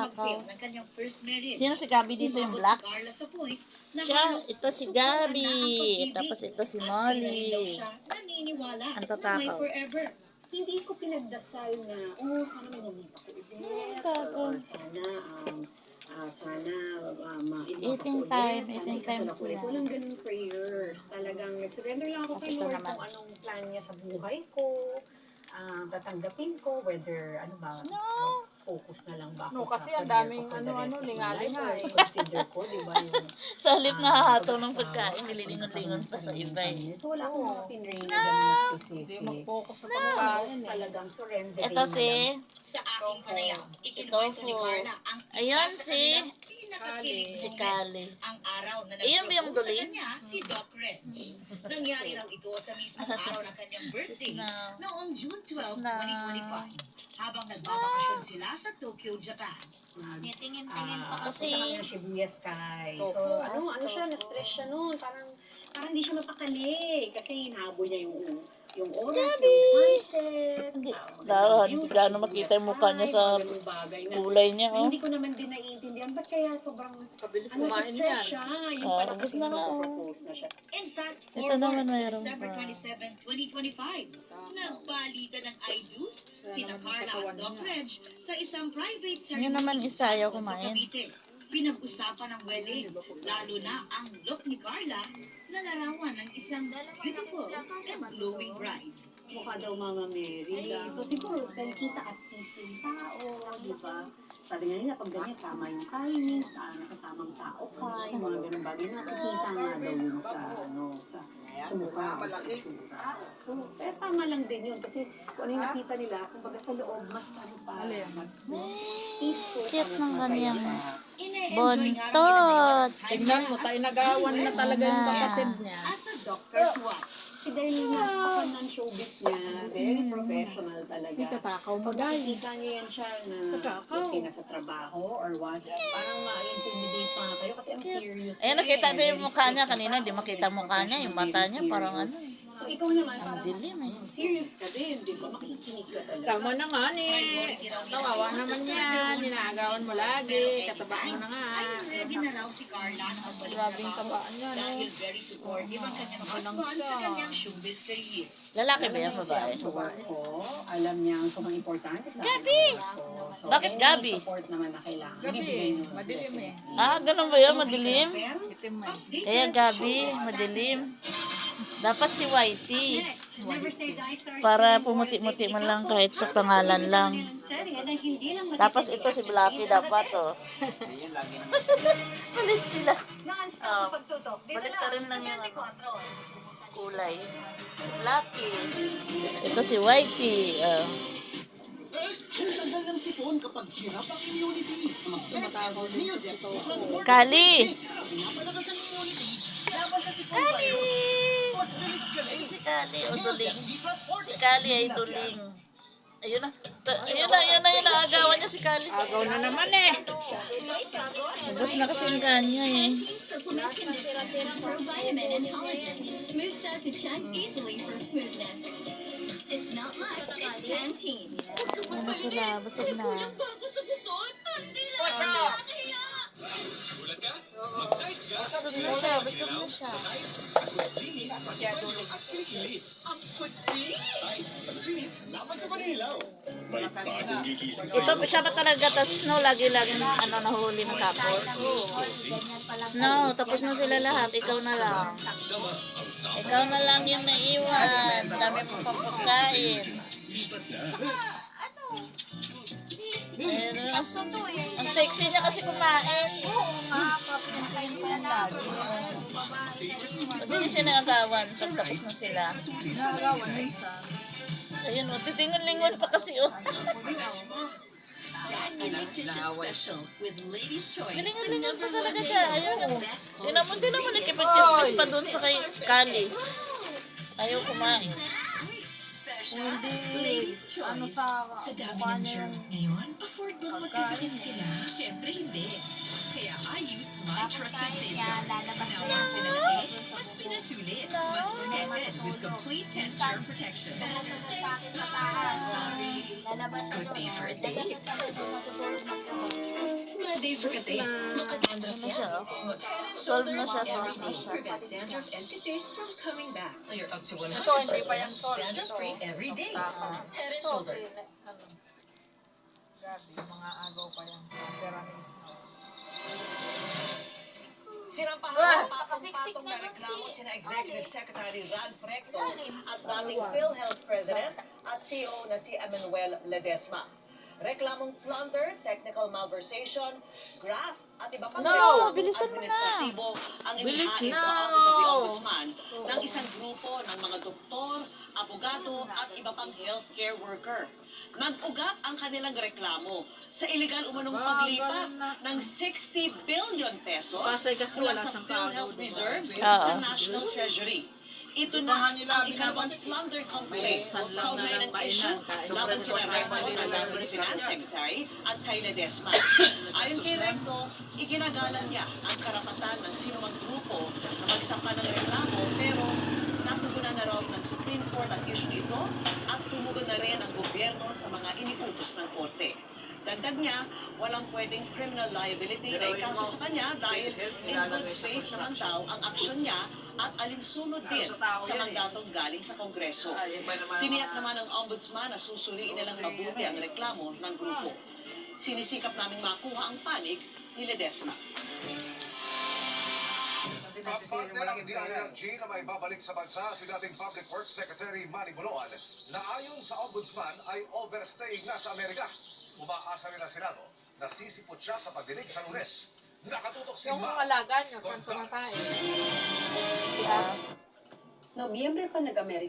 Mag-fail ng kanyang first marriage. Sino si Gabi dito yung black? Carla sa point na Siya, halos ito si suportahan na ang Gabi. pag-ibig. Tapos ito si At kailan daw Molly. siya naniniwala Ang na may tatakaw. forever. Hindi ko pinagdasal na, sana may namita ko ulit. Or sana Eating time sila. sila. Walang ganun prayers. Talagang nag-surrender lang ako Kasi kay ito Lord naman. kung anong plan niya sa buhay ko. Tatanggapin ko, whether focus na lang ba ako No, kasi sa ang career daming ko for the rest of my linga-linga life, eh. or consider ko, di ba, yung Sa halip na hahato ng pag-asawa, pagkain, nililingon-lingon pa sa iba eh. So wala akong mga pinring na gano'n na Hindi specific. mag-focus sa pagkain eh. Talagang surrendering Ito na si, lang. Sa aking panayam, si ikinuwento ni Tofu. Carla ang isa Ayun sa si kanilang pinakakilig si moment. Kali. Ang araw na Ayun ba yung nag-propose sa duling? kanya si Doc Red. Nangyari raw ito sa mismong araw ng kanyang birthday Snow. noong June 12, Snow. 2025 habang nagbabakasyon sila sa Tokyo, Japan. Tingin-tingin pa Punta kasi. kami ng Shibuya Sky. Tofu. So, ano siya, na-stress siya noon. Parang hindi siya mapakali. Kasi hinahabol niya yung oras ng sunset. Hindi. Magandang Hindi view sa gaano Shibuya makita yung mukha niya Sky, sa mga ganung bagay na kulay niya. na Oh. hindi ko naman din naiintindihan. Ba't kaya sobrang Kabilis stress kumain yan. siya? Yung pala ubos kasi na nga, oh. propose na siya. In fast Ito forward naman to mayroon December pa. 27, 2025, nagpalitan ng I-dos sina Carla at Doc Reg sa isang private ceremony Yun naman isa, ayaw sa kumain. Cavite. Pinag-usapan ng wedding, lalo na ang look ni Carla na larawan ng isang beautiful and glowing bride. Mukha daw Mama Mary. So siguro, dahil kita at peace yung tao, di ba? Sabi nga nila, pag ganyan, tama yung timing, nasa tamang tao ka, yung mga ganun bagay, nakikita nga daw yun sa mukha, sa itsura. So, pero tama lang din yun, kasi kung ano yung nakita nila, kumbaga sa loob, mas mas peaceful, Cute mas ng masaya kanyang pa. Ine-enjoy nga raw nila ngayon bontot. ang Tignan mo, tayo nagawan na talaga yung kapatid niya. as a doctor's wife. Si dahil nasa ng showbiz niya, very professional talaga. Hindi katakaw mo Pag dahil. nakikita niyo yan siya na let's say nasa trabaho or what, parang ma-intimidate pa kayo kasi ang serious. Ayan, nakita niya, doon yung very mukha niya strict kanina. Di makita mukha niya. Yung mata niya parang ano. So ikaw naman, Ang parang dilim eh. serious ka din, di ba? Makikinig ka talaga. Tama naman eh. Tawawa naman yan. Ninagawan mo lagi. Kataba mo na nga. Ay, ready na raw si Carla na magbalik Grabing trabaho tabaan niya, no? dahil very supportive ang kanyang husband sa kanyang showbiz career. Lalaki ba yan, Alam niya babae? ang support ko, alam niya ang sobrang importante sa Gabi! ko. So, Bakit any Gabi? support naman na kailangan. Gabi, bibigay niyo. madilim eh. Ganun ba yun? Madilim? Itim eh. Kaya Gabi, madilim. Dapat si Whitey. Para pumuti-muti man lang kahit sa pangalan lang. Tapos ito si Blackie dapat oh. Palit sila. Oh, balik ka rin lang yung kulay. Si Blackie. Ito si Whitey. Tagal ng sipon kapag hirap ang immunity. Tumatawag din siya to. Kali! Pinapalakas ang immunity. Laban sa sipon Kali! virus. Mas bilis ka Ay, rin. si Kali o duling. C plus 40. Si Kali ay duling. Ayun na. Ayun na, naagawan niya si Kali. Agaw na naman eh. Ubus na kasi ang kanya eh. Supplement conditioner, provitamin and collagen. Smooth dosage and easily for smoothness. It's not much, it's Pantene. Ano sila? Busog na. Gulat ka? Mag-diet ka? Busog na siya. Busog na siya. Agos linis, pagkakatulog at kilikili. Ang puti! Ay, agos linis, laban sa paninilaw. May bagong gigising Ito siya ba talaga? Tas Snow lagi-lagi nahuli matapos. Snow, tapos na sila lahat. Ikaw na lang. Ikaw na lang yung naiwan. Dami mo pang pagkain. Ayun, ang sexy niya kasi kumain. Pwede niya siya nangagawan pag tapos na sila. Ayun o, titingon-lingon pa kasi o. Galingan-lingan pa talaga siya. Ayun o. Tinan mo, nakipag-chismis pa dun sa kay Kali. Ayaw kumain. Hindi. Ano sa mukha niya yung Ngayon, afford bang magkasakit sila? Siyempre hindi. Kaya I use my trusted safeguard. Now, mas pinalaki, mas pinasulit, mas protected with complete 10-star protection. Lalabas siya Good day for a day. day for Cathay. Makadandruff yan. Head and Solve na shoulders siya, every solve na day. siya. Prevent dandruff and Cathay from coming back. So you're up to 100% Ito, hindi pa yan solve. dandruff-free every day. Head and shoulders. Grabe, yung mga agaw pa yan. Teranismo. Sinampahan patong-patong na reklamo sina Executive Secretary Ralph Recto at dating PhilHealth President at CEO na si Emmanuel Ledesma. Reklamong plunder, technical malversation, graft at iba pang No, bilisan mo na. administratibo ang inihain sa Office of the Ombudsman ng isang grupo ng mga doktor, abogado at iba pang healthcare worker. Nag-ugat ang kanilang reklamo sa iligal umunong paglipat ng 60 billion pesos Pasay kasi mula wala sa siyang PhilHealth pagod, reserves Oo. sa National Treasury. Ito na ang ikalawang plunder complaint Buksan lang kaugnay na ng lang issue kainan. laban kina Recto na dating Finance Secretary at kay Ledesma. Ayon kay Recto, iginagalang niya ang karapatan ng sinumang grupo na magsampa ng reklamo pero natugunan na raw ng Supreme Court ang issue ito at tumugon na rin ang gobyerno sa mga iniutos ng korte. Dagdag niya, walang pwedeng criminal liability na ikaso sa kanya dahil in good faith naman daw ang aksyon niya at alinsunod din sa mandatong galing sa Kongreso. Tiniyak naman ng Ombudsman na susuriin nilang mabuti ang reklamo ng grupo. Sinisikap naming makuha ang panig ni Ledesma. Aparte ang DILG na may babalik sa bansa si dating Public Works Secretary Manny Buloan na ayon sa Ombudsman ay overstaying na sa Amerika. Umaasa rin ang Senado na sisipot siya sa pagdinig sa Lunes. Nakatutok si Yung Ma. mga alaga nyo, saan tumatay? Nobyembre pa nag-Amerika.